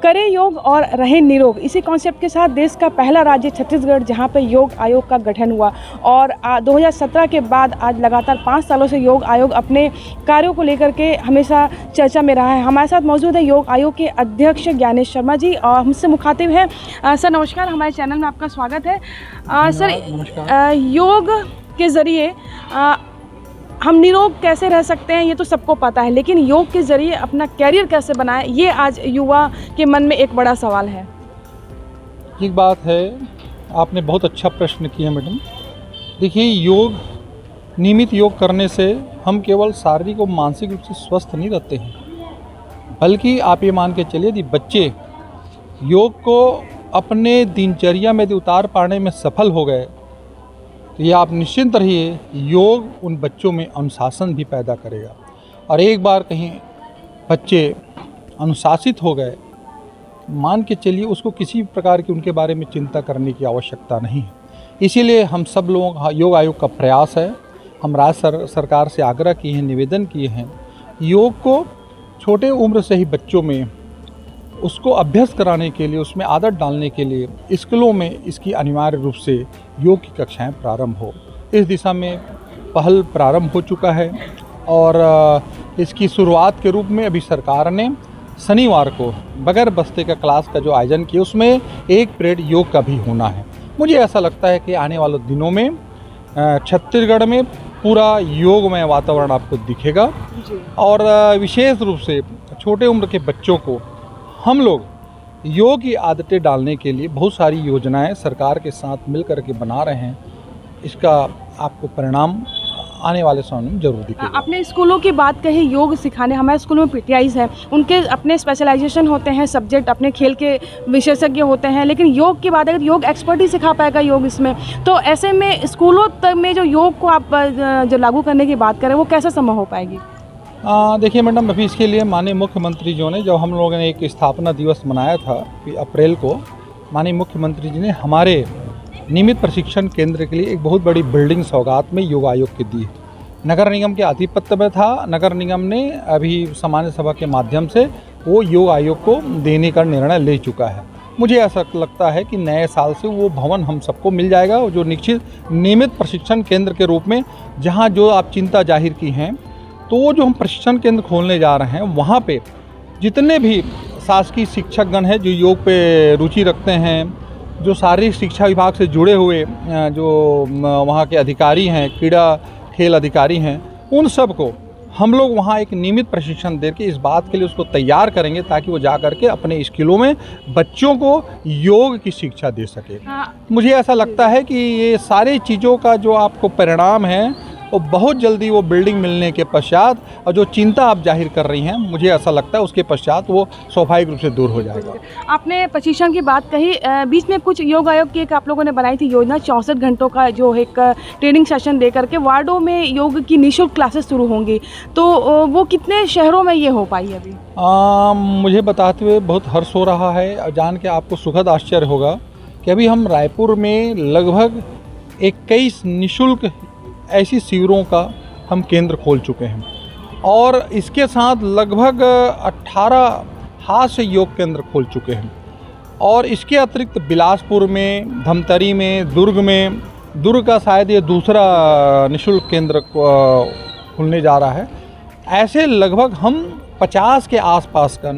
करें योग और रहें निरोग, इसी कॉन्सेप्ट के साथ देश का पहला राज्य छत्तीसगढ़ जहां पे योग आयोग का गठन हुआ और 2017 के बाद आज लगातार 5 सालों से योग आयोग अपने कार्यों को लेकर के हमेशा चर्चा में रहा है। हमारे साथ मौजूद है योग आयोग के अध्यक्ष ज्ञानेश शर्मा जी और हमसे मुखातिब हैं। सर नमस्कार, हमारे चैनल में आपका स्वागत है। सर योग के ज़रिए हम निरोग कैसे रह सकते हैं ये तो सबको पता है, लेकिन योग के ज़रिए अपना कैरियर कैसे बनाएं ये आज युवा के मन में एक बड़ा सवाल है। एक बात है, आपने बहुत अच्छा प्रश्न किया मैडम। देखिए, नियमित योग करने से हम केवल शारीरिक और मानसिक रूप से स्वस्थ नहीं रहते हैं, बल्कि आप ये मान के चलिए यदि बच्चे योग को अपने दिनचर्या में यदि उतार पाने में सफल हो गए तो ये आप निश्चिंत रहिए, योग उन बच्चों में अनुशासन भी पैदा करेगा। और एक बार कहीं बच्चे अनुशासित हो गए, मान के चलिए उसको किसी प्रकार की उनके बारे में चिंता करने की आवश्यकता नहीं है। इसीलिए हम सब लोगों का योग आयोग का प्रयास है, हम राज्य सरकार से आग्रह किए हैं, निवेदन किए हैं, योग को छोटे उम्र से ही बच्चों में उसको अभ्यास कराने के लिए, उसमें आदत डालने के लिए स्कूलों में इसकी अनिवार्य रूप से योग की कक्षाएं प्रारंभ हो। इस दिशा में पहल प्रारंभ हो चुका है और इसकी शुरुआत के रूप में अभी सरकार ने शनिवार को बगैर बस्ते का क्लास का जो आयोजन किया, उसमें एक पीरियड योग का भी होना है। मुझे ऐसा लगता है कि आने वाले दिनों में छत्तीसगढ़ में पूरा योगमय वातावरण आपको दिखेगा और विशेष रूप से छोटे उम्र के बच्चों को हम लोग योग की आदतें डालने के लिए बहुत सारी योजनाएं सरकार के साथ मिलकर के बना रहे हैं। इसका आपको परिणाम आने वाले समय में जरूर दिखेगा। अपने स्कूलों की बात कही, योग सिखाने हमारे स्कूलों में पीटीआईज हैं, उनके अपने स्पेशलाइजेशन होते हैं, सब्जेक्ट अपने खेल के विशेषज्ञ होते हैं, लेकिन योग की बात है योग एक्सपर्ट ही सिखा पाएगा योग इसमें। तो ऐसे में स्कूलों तक में जो योग को आप जो लागू करने की बात करें वो कैसे संभव हो पाएगी? देखिए मैडम, अभी इसके लिए माननीय मुख्यमंत्री जी ने, जब हम लोगों ने एक स्थापना दिवस मनाया था अप्रैल को, माननीय मुख्यमंत्री जी ने हमारे नियमित प्रशिक्षण केंद्र के लिए एक बहुत बड़ी बिल्डिंग सौगात में योग आयोग की दी। नगर निगम के आधिपत्य में था, नगर निगम ने अभी सामान्य सभा के माध्यम से वो योग आयोग को देने का निर्णय ले चुका है। मुझे ऐसा लगता है कि नए साल से वो भवन हम सबको मिल जाएगा, जो नियमित प्रशिक्षण केंद्र के रूप में, जहाँ जो आप चिंता जाहिर की हैं, तो वो जो हम प्रशिक्षण केंद्र खोलने जा रहे हैं, वहाँ पे जितने भी शासकीय शिक्षकगण हैं जो योग पे रुचि रखते हैं, जो शारीरिक शिक्षा विभाग से जुड़े हुए जो वहाँ के अधिकारी हैं, क्रीड़ा खेल अधिकारी हैं, उन सब को हम लोग वहाँ एक नियमित प्रशिक्षण दे के इस बात के लिए उसको तैयार करेंगे ताकि वो जा करके अपने स्कूलों में बच्चों को योग की शिक्षा दे सके। मुझे ऐसा लगता है कि ये सारी चीज़ों का जो आपको परिणाम है वो बहुत जल्दी वो बिल्डिंग मिलने के पश्चात, और जो चिंता आप जाहिर कर रही हैं, मुझे ऐसा लगता है उसके पश्चात वो स्वाभाविक रूप से दूर हो जाएगा। आपने प्रशिक्षण की बात कही, बीच में कुछ योग आयोग की एक आप लोगों ने बनाई थी योजना, 64 घंटों का जो एक ट्रेनिंग सेशन दे करके वार्डों में योग की निःशुल्क क्लासेस शुरू होंगी, तो वो कितने शहरों में ये हो पाई अभी? मुझे बताते हुए बहुत हर्ष हो रहा है, जान के आपको सुखद आश्चर्य होगा कि अभी हम रायपुर में लगभग 21 निःशुल्क ऐसी शिविरों का हम केंद्र खोल चुके हैं और इसके साथ लगभग 18 हास्य योग केंद्र खोल चुके हैं। और इसके अतिरिक्त बिलासपुर में, धमतरी में, दुर्ग का शायद ये दूसरा निःशुल्क केंद्र खुलने जा रहा है। ऐसे लगभग हम 50 के आसपास का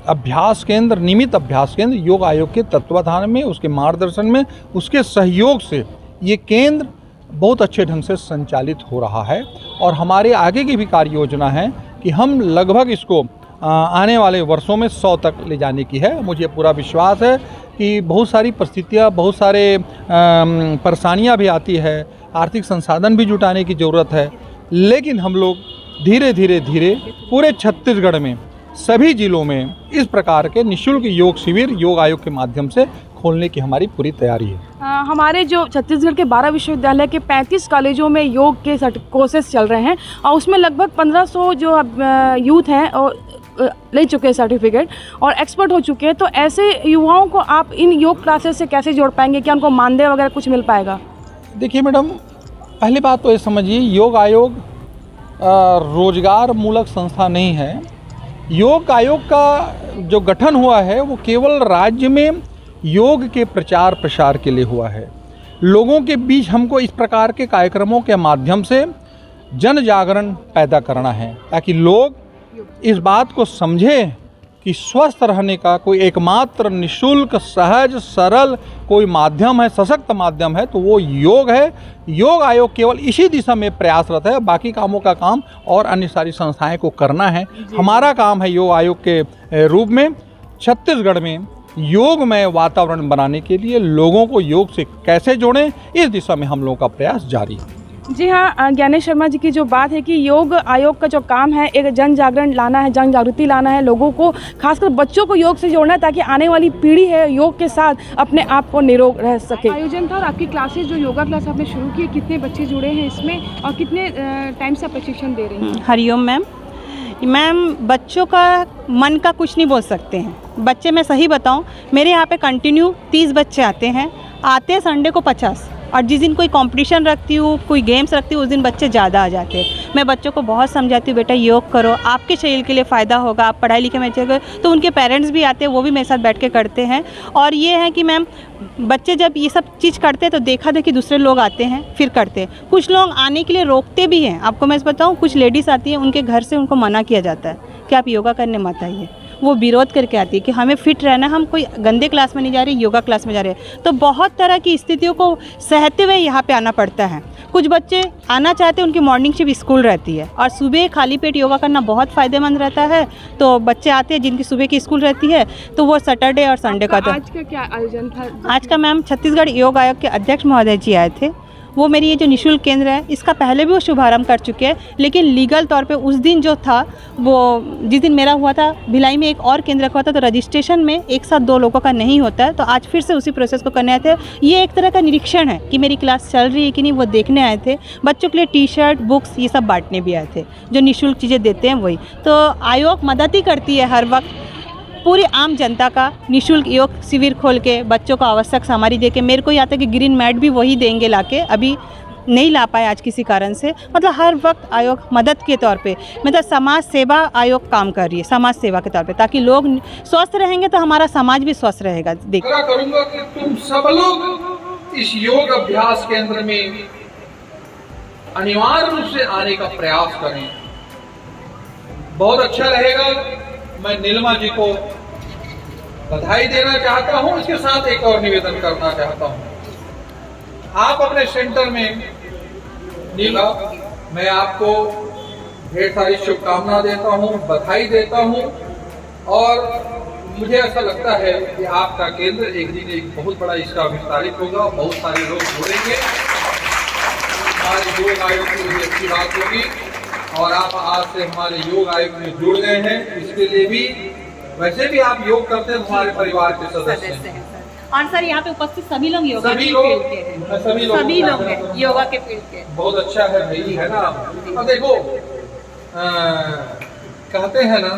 अभ्यास केंद्र, नियमित अभ्यास केंद्र योग आयोग के तत्वाधान में, उसके मार्गदर्शन में, उसके सहयोग से ये केंद्र बहुत अच्छे ढंग से संचालित हो रहा है। और हमारे आगे की भी कार्य योजना है कि हम लगभग इसको आने वाले वर्षों में 100 तक ले जाने की है। मुझे पूरा विश्वास है कि बहुत सारी परिस्थितियाँ, बहुत सारे परेशानियाँ भी आती है, आर्थिक संसाधन भी जुटाने की ज़रूरत है, लेकिन हम लोग धीरे धीरे पूरे छत्तीसगढ़ में सभी जिलों में इस प्रकार के निःशुल्क योग शिविर योग आयोग के माध्यम से खोलने की हमारी पूरी तैयारी है। हमारे जो छत्तीसगढ़ के 12 विश्वविद्यालय के 35 कॉलेजों में योग के कोर्सेज चल रहे हैं और उसमें लगभग 1500 जो यूथ हैं और ले चुके हैं सर्टिफिकेट और एक्सपर्ट हो चुके हैं। तो ऐसे युवाओं को आप इन योग क्लासेस से कैसे जोड़ पाएंगे? क्या उनको मानदेय वगैरह कुछ मिल पाएगा? देखिए मैडम, पहली बात तो ये समझिए, योग आयोग रोजगार मूलक संस्था नहीं है। योग आयोग का जो गठन हुआ है वो केवल राज्य में योग के प्रचार प्रसार के लिए हुआ है। लोगों के बीच हमको इस प्रकार के कार्यक्रमों के माध्यम से जन जागरण पैदा करना है, ताकि लोग इस बात को समझें कि स्वस्थ रहने का कोई एकमात्र निःशुल्क, सहज, सरल कोई माध्यम है, सशक्त माध्यम है, तो वो योग है। योग आयोग केवल इसी दिशा में प्रयासरत है, बाकी कामों का काम और अन्य सारी संस्थाएं को करना है। हमारा काम है योग आयोग के रूप में छत्तीसगढ़ में योगमय वातावरण बनाने के लिए लोगों को योग से कैसे जोड़ें, इस दिशा में हम लोगों का प्रयास जारी है। जी हाँ, ज्ञानेश शर्मा जी की जो बात है कि योग आयोग का जो काम है एक जन जागरण लाना है, जन जागृति लाना है, लोगों को खासकर बच्चों को योग से जोड़ना है, ताकि आने वाली पीढ़ी है योग के साथ अपने आप को निरोग रह सके। आयोजन था और आपकी क्लासेस जो योगा क्लास आपने शुरू की, कितने बच्चे जुड़े हैं इसमें और कितने टाइम से प्रशिक्षण दे रही हैं? हरिओम मैम, बच्चों का मन का कुछ नहीं बोल सकते हैं। बच्चे, मैं सही बताऊं, मेरे यहाँ पे कंटिन्यू 30 बच्चे आते हैं संडे को 50, और जिस दिन कोई कंपटीशन रखती हूँ, कोई गेम्स रखती हूँ, उस दिन बच्चे ज़्यादा आ जाते हैं। मैं बच्चों को बहुत समझाती हूँ, बेटा योग करो, आपके शरीर के लिए फ़ायदा होगा, आप पढ़ाई लिखाई में अच्छे। तो उनके पेरेंट्स भी आते हैं, वो भी मेरे साथ बैठ के करते हैं। और ये है कि मैम, बच्चे जब ये सब चीज़ करते हैं तो देखा देखी दूसरे लोग आते हैं, फिर करते हैं। कुछ लोग आने के लिए रोकते भी हैं। आपको मैं बताऊँ, कुछ लेडीज़ आती हैं, उनके घर से उनको मना किया जाता है कि आप योगा करने मत आइए। वो विरोध करके आती है कि हमें फिट रहना, हम कोई गंदे क्लास में नहीं जा रहे, योगा क्लास में जा रहे हैं। तो बहुत तरह की स्थितियों को सहते हुए यहाँ पे आना पड़ता है। कुछ बच्चे आना चाहते हैं, उनकी मॉर्निंग शिफ्ट स्कूल रहती है और सुबह खाली पेट योगा करना बहुत फ़ायदेमंद रहता है। तो बच्चे आते हैं जिनकी सुबह की स्कूल रहती है, तो वो सैटरडे और संडे का। आज का क्या आयोजन था? आज का मैम छत्तीसगढ़ योग आयोग के अध्यक्ष महोदय जी आए थे। वो मेरी ये जो निःशुल्क केंद्र है, इसका पहले भी वो शुभारंभ कर चुके हैं, लेकिन लीगल तौर पे उस दिन जो था, वो जिस दिन मेरा हुआ था भिलाई में एक और केंद्र का हुआ था, तो रजिस्ट्रेशन में एक साथ 2 लोगों का नहीं होता है। तो आज फिर से उसी प्रोसेस को करने आए थे। ये एक तरह का निरीक्षण है कि मेरी क्लास चल रही है कि नहीं, वो देखने आए थे। बच्चों के लिए टी-शर्ट, बुक्स ये सब बांटने भी आए थे, जो निःशुल्क चीज़ें देते हैं वही। तो आयोग मदद ही करती है हर वक्त पूरी आम जनता का, निःशुल्क योग शिविर खोल के, बच्चों को आवश्यक सामग्री दे के। मेरे को यहाँ तक कि ग्रीन मैट भी वही देंगे लाके, अभी नहीं ला पाए आज किसी कारण से। मतलब हर वक्त आयोग मदद के तौर पे, मतलब समाज सेवा आयोग काम कर रही है, समाज सेवा के तौर पे, ताकि लोग स्वस्थ रहेंगे तो हमारा समाज भी स्वस्थ रहेगा। देखा करूँगा कि तुम सब लोग इस योग अभ्यास केंद्र में अनिवार्य रूप से आने का प्रयास करें, बहुत अच्छा रहेगा। मैं नीलिमा जी को बधाई देना चाहता हूं, इसके साथ एक और निवेदन करना चाहता हूं। आप अपने सेंटर में नीला, मैं आपको ढेर सारी शुभकामनाएं देता हूं, बधाई देता हूं, और मुझे ऐसा लगता है कि आपका केंद्र एक दिन एक बहुत बड़ा इसका विस्तारित होगा, बहुत सारे लोग जुड़ेंगे, हमारे योग आयोग की भी अच्छी बात होगी। और आप आज से हमारे योग आयोग में जुड़ गए हैं, इसके लिए भी, वैसे भी आप योग करते हैं, हमारे परिवार के सदस्य हैं। और सर, यहाँ पे उपस्थित सभी लोग योगा सभी के लोग फील्ड के हैं, सभी लोग हैं योगा के फील्ड के। बहुत अच्छा है भाई, है ना। अब देखो, कहते हैं ना,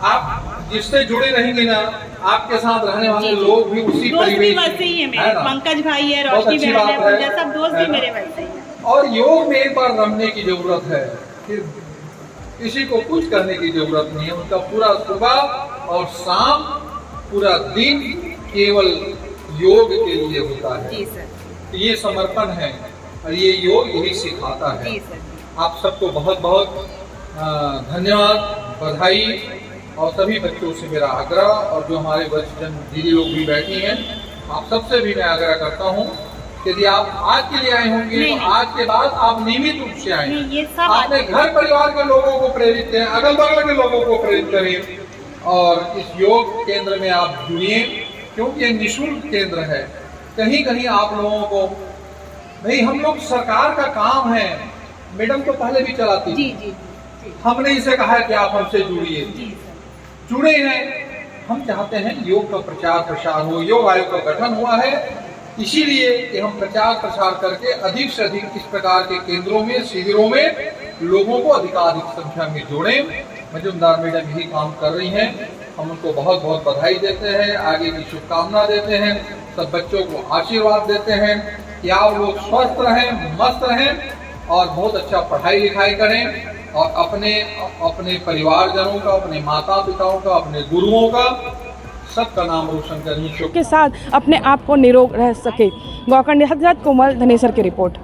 आप जिससे जुड़े रहेंगे ना, आपके साथ रहने वाले लोग भी उसी परिवेश वैसे ही है मेरे। पंकज भाई है, रोशनी बहन है, पूजा, सब दोस्त भी मेरे वैसे ही हैं। और योग में एक बार रमने की जरूरत है, फिर किसी को कुछ करने की जरूरत नहीं है। उनका पूरा सुबह और शाम, पूरा दिन केवल योग के लिए होता है। जी सर। ये समर्पण है और ये योग यही सिखाता है। जी सर। आप सबको बहुत बहुत धन्यवाद, बधाई, और सभी बच्चों से मेरा आग्रह, और जो हमारे वरिष्ठ दीदी लोग भी बैठी हैं, आप सबसे भी मैं आग्रह करता हूँ, यदि आप आज के लिए आए होंगे तो आज के बाद आप नियमित रूप से आए, अपने घर परिवार के लोगों को प्रेरित करें, अगल बगल के लोगों को प्रेरित करें, और इस योग केंद्र में आप जुड़िए, क्योंकि ये निःशुल्क केंद्र है। कहीं कहीं आप लोगों को नहीं, हम लोग सरकार का काम है, मैडम तो पहले भी चलाती थी, हमने इसे कहा कि आप हमसे जुड़िए, जुड़े हैं। हम चाहते हैं योग का प्रचार प्रसार हो, योग आयोग का गठन हुआ है इसीलिए कि हम प्रचार प्रसार करके अधिक से अधिक इस प्रकार के केंद्रों में, शिविरों में लोगों को अधिकाधिक संख्या में जोड़ें। मजूमदार मैडम यही काम कर रही हैं, हम उनको बहुत बहुत बधाई देते हैं, आगे की शुभकामना देते हैं, सब बच्चों को आशीर्वाद देते हैं कि आप लोग स्वस्थ रहें, मस्त रहें, और बहुत अच्छा पढ़ाई लिखाई करें और अपने परिवारजनों का, अपने माता पिताओं का, अपने गुरुओं का, सबका नाम रोशन करें। के साथ अपने आप को निरोग रह सके। गौकर्ण के साथ कोमल धनेसर की रिपोर्ट।